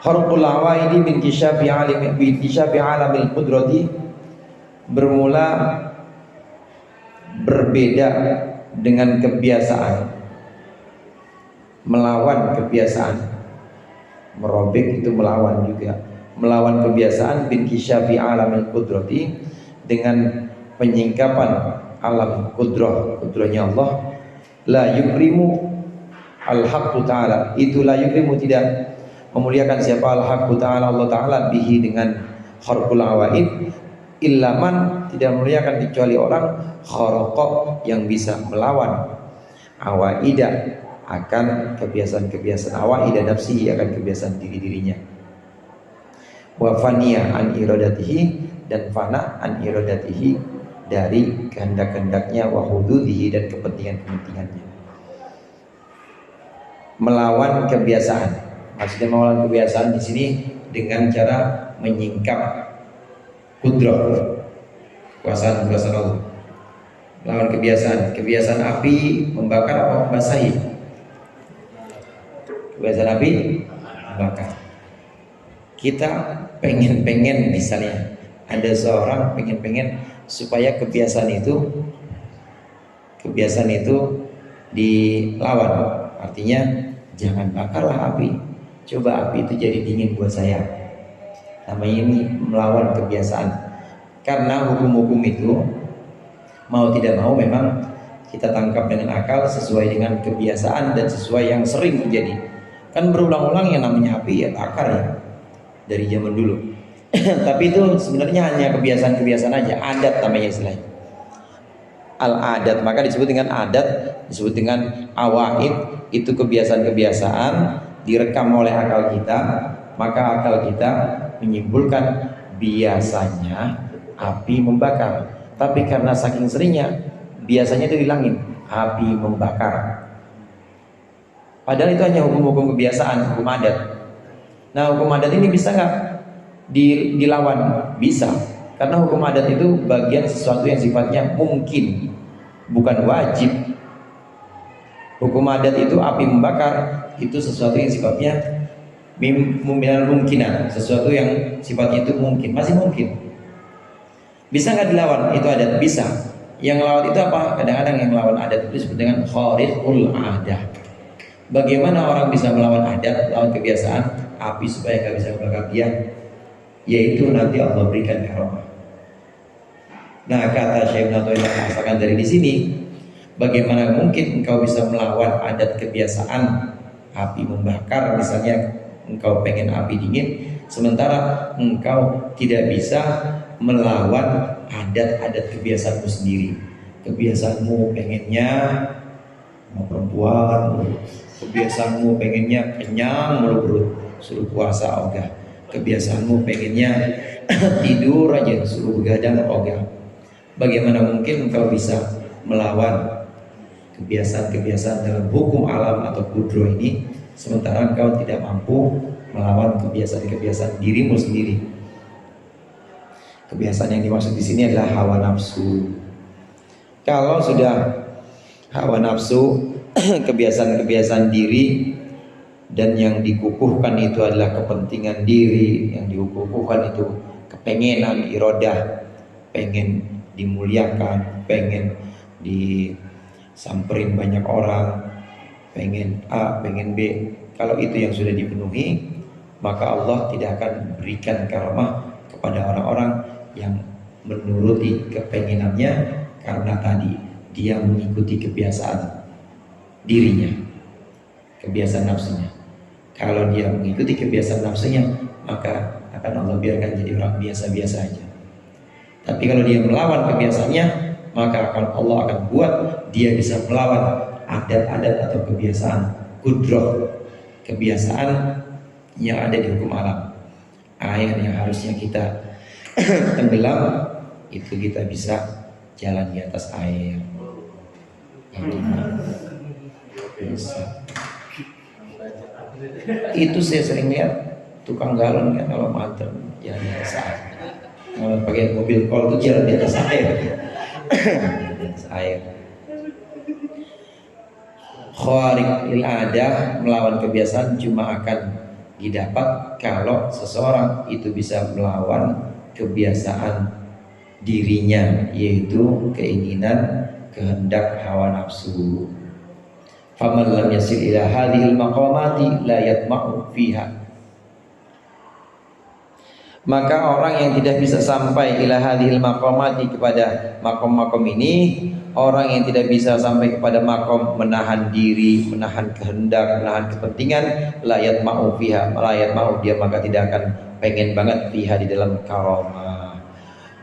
Kharqul awaidi min kishafi alamil qudrati, bermula berbeda dengan kebiasaan, melawan kebiasaan. Merobek itu melawan juga, melawan kebiasaan bin kishafi alamil qudrati, dengan penyingkapan alam kudrahnya Allah. La yukrimu al-haqqu ta'ala, itu la yukrimu tidak memuliakan siapa al-haqqu ta'ala, Allah ta'ala, bihi dengan kharqul awaid, illaman, tidak memuliakan kecuali orang kharaqa, yang bisa melawan awaida, akan kebiasaan-kebiasaan awaida nafsi, akan kebiasaan diri-dirinya. Wa faniya an iradatihi, dan fana an iradatihi, dari kehendak-kehendaknya, wa hududihi, dan kepentingan-kepentingannya. Melawan kebiasaan, maksudnya melawan kebiasaan di sini dengan cara menyingkap kudrah, kekuasaan Allah. Melawan kebiasaan api membakar apa membasahi? Kebiasaan api membakar. Kita pengen misalnya ada seorang pengen supaya kebiasaan itu dilawan. Artinya jangan bakarlah api, coba api itu jadi dingin buat saya. Namanya ini melawan kebiasaan. Karena hukum-hukum itu mau tidak mau memang kita tangkap dengan akal, sesuai dengan kebiasaan dan sesuai yang sering terjadi. Kan berulang-ulang yang namanya api ya bakar ya, dari zaman dulu. Tapi itu sebenarnya hanya kebiasaan-kebiasaan aja, adat namanya istilahnya. Al-adat, maka disebut dengan adat, disebut dengan awaid. Itu kebiasaan-kebiasaan direkam oleh akal kita, maka akal kita menyimpulkan biasanya api membakar. Tapi karena saking seringnya, biasanya itu hilangin, api membakar. Padahal itu hanya hukum-hukum kebiasaan, hukum adat. Nah, hukum adat ini bisa nggak dilawan? Bisa, karena hukum adat itu bagian sesuatu yang sifatnya mungkin, bukan wajib. Hukum adat itu api membakar, itu sesuatu yang sifatnya mungkinan, sesuatu yang sifatnya itu mungkin, masih mungkin. Bisa nggak dilawan? Itu adat bisa. Yang lawan itu apa? Kadang-kadang yang melawan adat itu disebut dengan khariqul adah. Bagaimana orang bisa melawan adat, melawan kebiasaan api supaya nggak bisa membakar dia? Yaitu nanti Allah berikan karomah. Nah, kata Syekh Ibnu Taimiyah mengatakan dari di sini, bagaimana mungkin engkau bisa melawan adat kebiasaan api membakar? Misalnya engkau pengen api dingin, sementara engkau tidak bisa melawan adat-adat kebiasaanmu sendiri. Kebiasaanmu pengennya mau perempuan, kebiasaanmu pengennya kenyang mulu perut, suruh puasa ogah. Kebiasaanmu pengennya tidur aja, suruh begadang ogah. Bagaimana mungkin engkau bisa melawan kebiasaan-kebiasaan dalam hukum alam atau kudro ini, sementara engkau tidak mampu melawan kebiasaan-kebiasaan dirimu sendiri. Kebiasaan yang dimaksud di sini adalah hawa nafsu. Kalau sudah hawa nafsu, kebiasaan-kebiasaan diri, dan yang dikukuhkan itu adalah kepentingan diri, yang dikukuhkan itu kepengenan, irodah, pengen dimuliakan, pengen disamperin banyak orang, pengen A, pengen B. Kalau itu yang sudah dipenuhi, maka Allah tidak akan berikan karomah kepada orang-orang yang menuruti kepengenannya, karena tadi dia mengikuti kebiasaan dirinya, kebiasaan nafsunya. Kalau dia mengikuti kebiasaan nafsunya, maka akan Allah biarkan jadi orang biasa-biasa aja. Tapi kalau dia melawan kebiasaannya, maka Allah akan buat dia bisa melawan adat-adat atau kebiasaan kudroh, kebiasaan yang ada di hukum alam. Air yang harusnya kita tenggelam, itu kita bisa jalan di atas air. Bisa. Itu saya sering lihat tukang galon kan kalau mater jalan di atas air. Kalau pakai mobil kol itu jalan di atas air. Di atas air. Khawariq al-adah, melawan kebiasaan, cuma akan didapat kalau seseorang itu bisa melawan kebiasaan dirinya, yaitu keinginan, kehendak, hawa nafsu. Faman lam yasil ila hadhil maqamati la yatma'u fiha. Maka orang yang tidak bisa sampai ila hadhil maqamati, kepada makom-makom ini, orang yang tidak bisa sampai kepada makom menahan diri, menahan kehendak, menahan kepentingan, la yatma'u fiha, la yatma'u, dia maka tidak akan pengen banget fiha, di dalam karamah.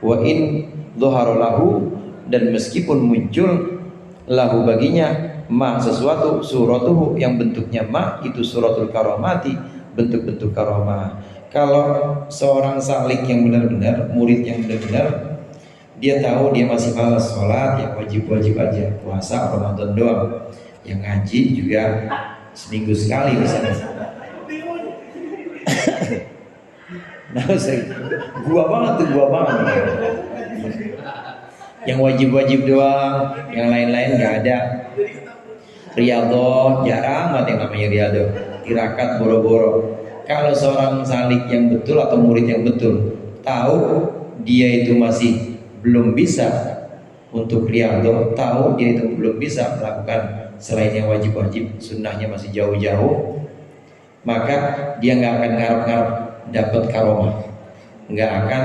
Wa in dhuhara lahu, dan meskipun muncul lahu baginya ma, sesuatu, suratuhu, yang bentuknya ma, itu suratul karamati, bentuk-bentuk karamah. Kalau seorang salik yang benar-benar, murid yang benar-benar, dia tahu dia masih malas sholat, yang wajib-wajib aja, puasa Ramadan doang, yang ngaji juga seminggu sekali misalnya. Nah, gua banget. Yang wajib-wajib doang, yang lain-lain nggak ada. Riyadhah jarang banget yang namanya riyadhah, tirakat boro-boro. Kalau seorang salik yang betul atau murid yang betul tahu dia itu masih belum bisa untuk riyadhah, tahu dia itu belum bisa melakukan selain yang wajib-wajib, sunnahnya masih jauh-jauh, maka dia nggak akan ngarep-ngarep dapat karomah, nggak akan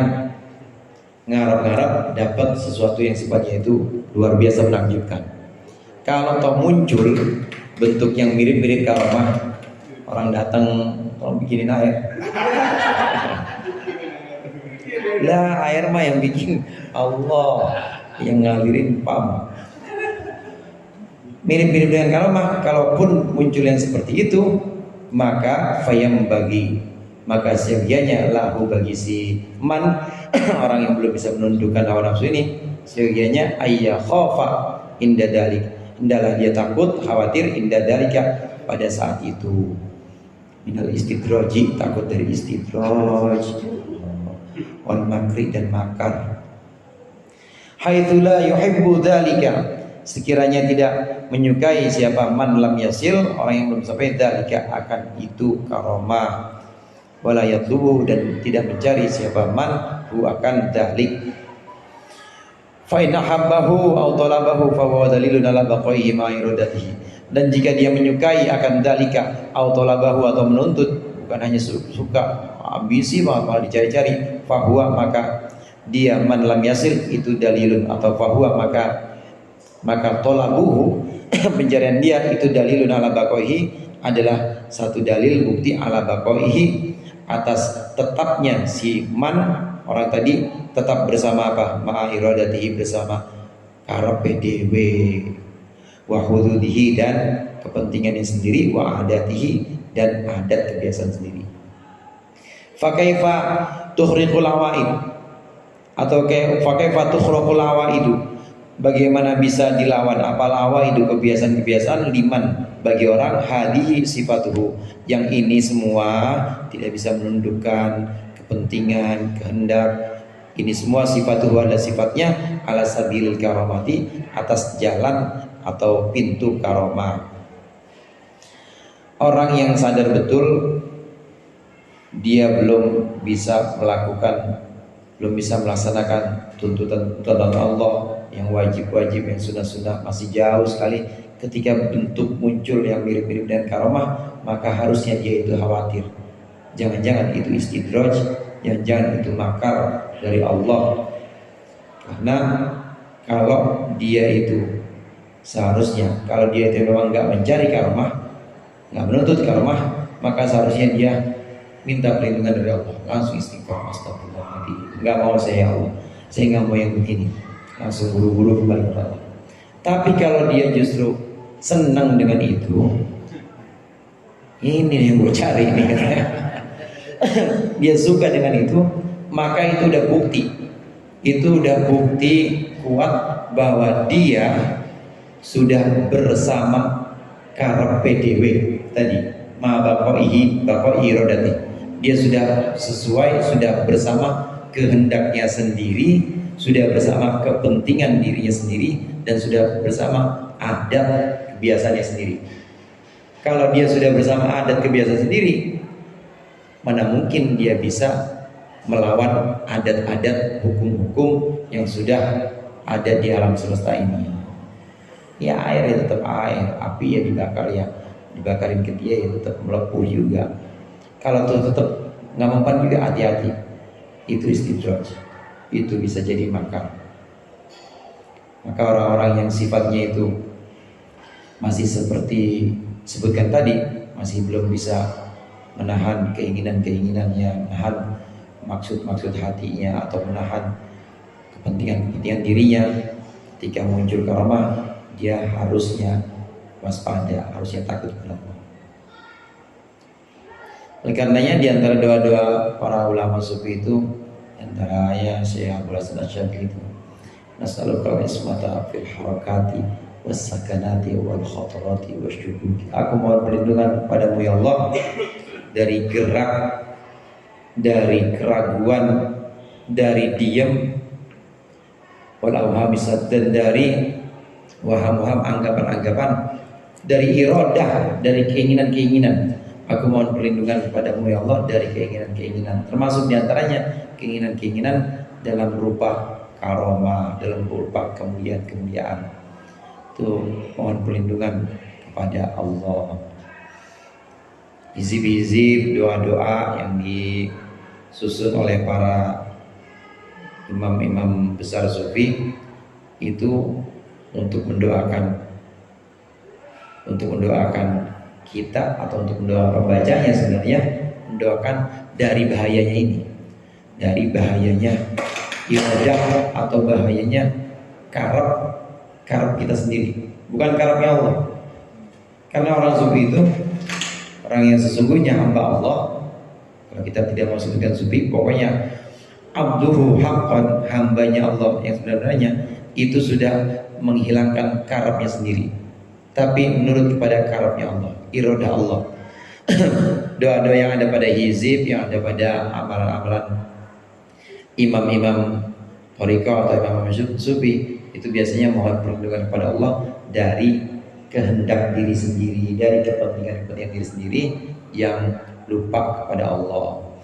ngarep-ngarep dapat sesuatu yang sifatnya itu luar biasa menakjubkan. Kalau toh muncul bentuk yang mirip-mirip karomah, orang datang tolong bikinin air. Lah, air mah yang bikin Allah, yang ngalirin pam. Mirip-mirip dengan karomah. Kalaupun muncul yang seperti itu, maka fayam bagi, maka seyogianya lahu, bagi si man orang yang belum bisa menundukkan hawa nafsu ini, seyogianya ayya khofa inda dalik, hendaklah dia takut, khawatir, inda dalika, pada saat itu, minal istidraji, takut dari istidraj, wal makri, dan makar. Haitsu la yuhibbu dalika, sekiranya tidak menyukai siapa man lam yasil, orang yang belum sampai dalika akan itu karomah, wala yatlubu, dan tidak mencari siapa man hu akan dalik. Fa in habbahu aw talabahu fa huwa dalilun ala baqaihi ma iradatihi, dan jika dia menyukai akan dalika aw talabahu, atau menuntut, bukan hanya suka, ambisi malah dicari-cari, fa huwa, maka dia man lam yasil itu dalilun, atau fa huwa, maka talabuhu pencarian dia itu dalilun ala baqaihi, adalah satu dalil bukti ala baqaihi, atas tetapnya si man orang tadi tetap bersama apa? Ma'a iradatihi, bersama karepe dhewe, wa hududihi, dan kepentingannya sendiri, wa adatihi, dan adat kebiasaan sendiri. Fa kaifa tukhriqul awaid, atau fa kaifa tukhriqul awaidu, bagaimana bisa dilawan apal awaidu, kebiasaan-kebiasaan, liman, bagi orang, hadihi sifatuhu, yang ini semua tidak bisa menundukkan kepentingan, kehendak. Ini semua sifatuhu, ada sifatnya, ala sabil karamati, atas jalan atau pintu karomah. Orang yang sadar betul dia belum bisa melakukan, belum bisa melaksanakan tuntutan Allah yang wajib-wajib, yang sunnah-sunnah, masih jauh sekali. Ketika bentuk muncul yang mirip-mirip dengan karomah, maka harusnya dia itu khawatir, jangan-jangan itu istidraj, jangan-jangan itu makar dari Allah. Karena kalau dia itu seharusnya, kalau dia itu memang nggak mencari karomah, nggak menuntut karomah, maka seharusnya dia minta perlindungan dari Allah, langsung istighfar, astagfirullahaladzim, nggak mau saya ya Allah, saya nggak mau yang begini, langsung buru-buru kembali kepada Allah. Tapi kalau dia justru senang dengan itu, ini yang gue cari ini katanya. Dia suka dengan itu, maka itu udah bukti. Itu udah bukti kuat bahwa dia sudah bersama karep PDW tadi, ma baqaihi rodati. Dia sudah sesuai, sudah bersama kehendaknya sendiri, sudah bersama kepentingan dirinya sendiri, dan sudah bersama adat kebiasaannya sendiri. Kalau dia sudah bersama adat kebiasaan sendiri, mana mungkin dia bisa melawan adat-adat hukum-hukum yang sudah ada di alam semesta ini. Ya air ya tetap air, api ya dibakar ya, dibakarin ke dia ya tetap melepuh juga. Kalau tuh tetap nggak mempan juga, hati-hati. Itu istidraj, itu bisa jadi makar. Maka orang-orang yang sifatnya itu masih seperti sebutkan tadi, masih belum bisa menahan keinginan-keinginannya, menahan maksud-maksud hatinya, atau menahan kepentingan-kepentingan dirinya. Ketika muncul karamah, dia harusnya waspada, harusnya takut kepada Allah. Oleh karenanya di antara doa-doa para ulama sufi itu, antaranya Syekh Abdul Hasan Asy-Syadzili itu, nas'aluka ismata fil harakati was sakanati wal khatarati wasyukuki. Aku mohon perlindungan padamu ya Allah dari gerak, dari keraguan, dari diam, wal awhamisat, dan dari waham-waham, anggapan-anggapan, dari iradah, dari keinginan-keinginan. Aku mohon perlindungan kepadamu ya Allah dari keinginan-keinginan, termasuk diantaranya keinginan-keinginan dalam berupa karomah, dalam berupa kemuliaan-kemuliaan. Itu mohon perlindungan kepada Allah. Hizib-hizib, doa-doa yang disusun oleh para imam-imam besar sufi itu untuk mendoakan kita, atau untuk mendoakan pembacanya, sebenarnya mendoakan dari bahayanya ini, dari bahayanya iradah atau bahayanya karep kita sendiri, bukan karepnya Allah. Karena orang sufi itu orang yang sesungguhnya hamba Allah. Kalau kita tidak mau sebutkan sufi, pokoknya abduhu haqqan, hambanya Allah yang sebenarnya, itu sudah menghilangkan karepnya sendiri, tapi menurut kepada karepnya Allah, iradah Allah. Doa-doa yang ada pada hizib, yang ada pada amalan-amalan imam-imam thariqah atau imam-imam sufi, itu biasanya mohon perlindungan kepada Allah dari kehendak diri sendiri, dari kepentingan diri sendiri yang lupa kepada Allah.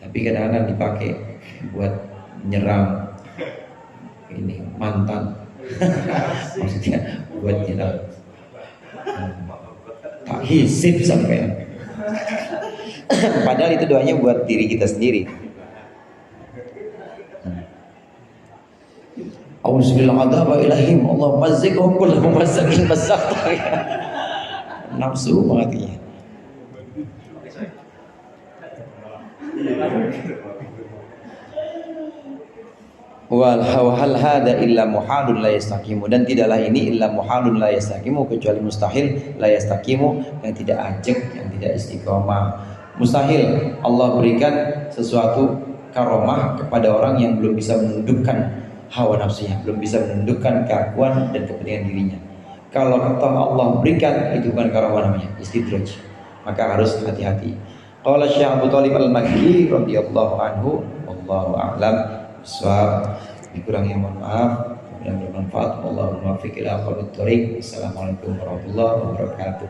Tapi kadang-kadang dipakai buat menyerang ini mantan. Maksudnya buat nyerang, tak hisib sampai. Padahal itu doanya buat diri kita sendiri. Auzubillahi Allah mazziqhum kullu mumassakin massaqta. Nafsu banget ya. Wal hal hada illa muhalun la yastaqimu, dan tidaklah ini illa muhalun la yastaqimu, kecuali mustahil la yastaqimu, yang tidak ajek, yang tidak istiqomah. Mustahil Allah berikan sesuatu karomah kepada orang yang belum bisa menundukkan hawa nafsunya, belum bisa menundukkan keakuan dan kepentingan dirinya. Kalau kata Allah berikan, itu bukan karomah namanya, istidraj. Maka harus hati-hati. Qala Syekh Abu Thalib Al-Makki radhiyallahu anhu, wallahu a'lam. Dikurangnya mohon maaf, dan bermanfaat. Allahumma fiqh ila aqwamit thoriq. Assalamualaikum warahmatullahi wabarakatuh.